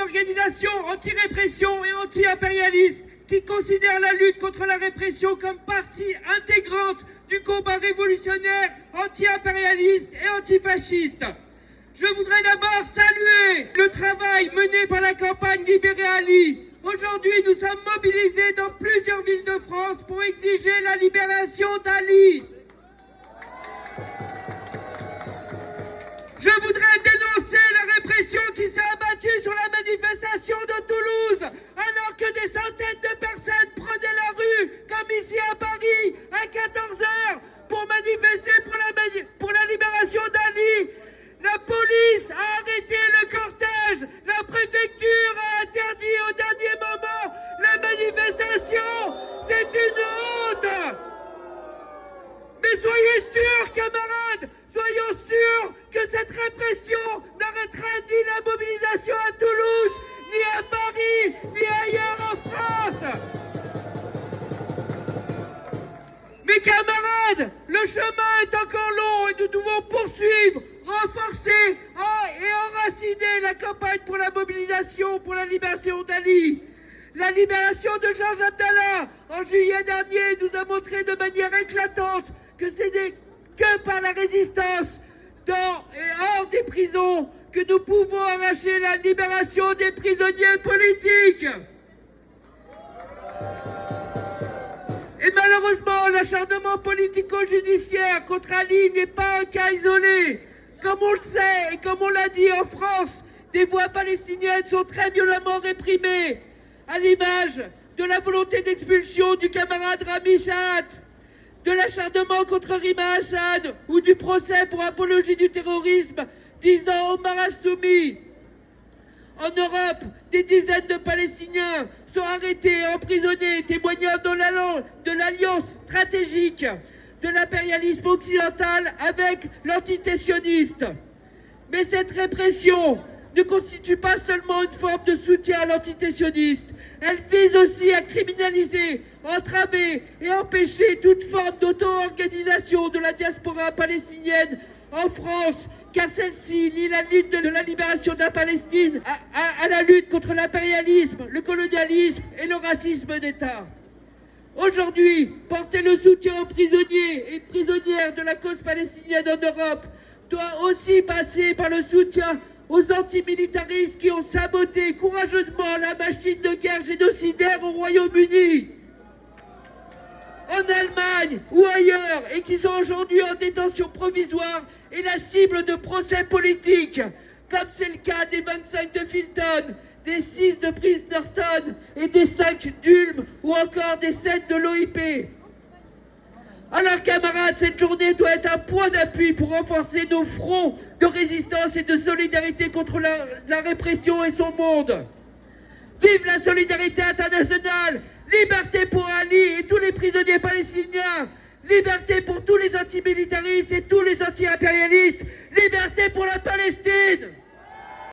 organisations anti-répression et anti-impérialistes qui considèrent la lutte contre la répression comme partie intégrante du combat révolutionnaire anti-impérialiste et antifasciste. Je voudrais d'abord saluer le travail mené par la campagne Libérez Ali. Aujourd'hui, nous sommes mobilisés dans plusieurs villes de France pour exiger la libération d'Ali. Je voudrais dénoncer la répression qui s'est abattue sur la manifestation de Toulouse, alors que des centaines de personnes prenaient la rue, comme ici à Paris, à 14 h, pour manifester pour la libération d'Ali. La police a arrêté le cortège, la préfecture a interdit au dernier moment la manifestation. C'est une honte. Mais soyez sûrs, camarades, soyons sûrs que cette répression n'arrêtera ni la mobilisation à Toulouse, ni à Paris, ni ailleurs en France. Mes camarades, le chemin est encore long et nous devons poursuivre, renforcer et enraciner la campagne pour la mobilisation pour la libération d'Ali. La libération de Georges Abdallah en juillet dernier nous a montré de manière éclatante que ce n'est que par la résistance dans et hors des prisons que nous pouvons arracher la libération des prisonniers politiques. Et malheureusement, l'acharnement politico-judiciaire contre Ali n'est pas un cas isolé. Comme on le sait et comme on l'a dit en France, des voix palestiniennes sont très violemment réprimées, à l'image de la volonté d'expulsion du camarade Rami Shahat, de l'acharnement contre Rima Assad ou du procès pour apologie du terrorisme visant Omar Assoumi. En Europe, des dizaines de Palestiniens sont arrêtés et emprisonnés, témoignant de l'alliance stratégique de l'impérialisme occidental avec l'antitessionniste. Mais cette répression ne constitue pas seulement une forme de soutien à l'antitessionniste. Elle vise aussi à criminaliser, entraver et empêcher toute forme d'auto-organisation de la diaspora palestinienne en France, car celle-ci lie la lutte de la libération de la Palestine à la lutte contre l'impérialisme, le colonialisme et le racisme d'État. Aujourd'hui, porter le soutien aux prisonniers et prisonnières de la cause palestinienne en Europe doit aussi passer par le soutien aux antimilitaristes qui ont saboté courageusement la machine de guerre génocidaire au Royaume-Uni, en Allemagne ou ailleurs, et qui sont aujourd'hui en détention provisoire et la cible de procès politiques, comme c'est le cas des 25 de Filton, des 6 de Brice Norton et des 5 d'Ulm ou encore des 7 de l'OIP. Alors camarades, cette journée doit être un point d'appui pour renforcer nos fronts de résistance et de solidarité contre la répression et son monde. Vive la solidarité internationale! Liberté pour Ali et tous les prisonniers palestiniens! Liberté pour tous les antimilitaristes et tous les anti-impérialistes! Liberté pour la Palestine!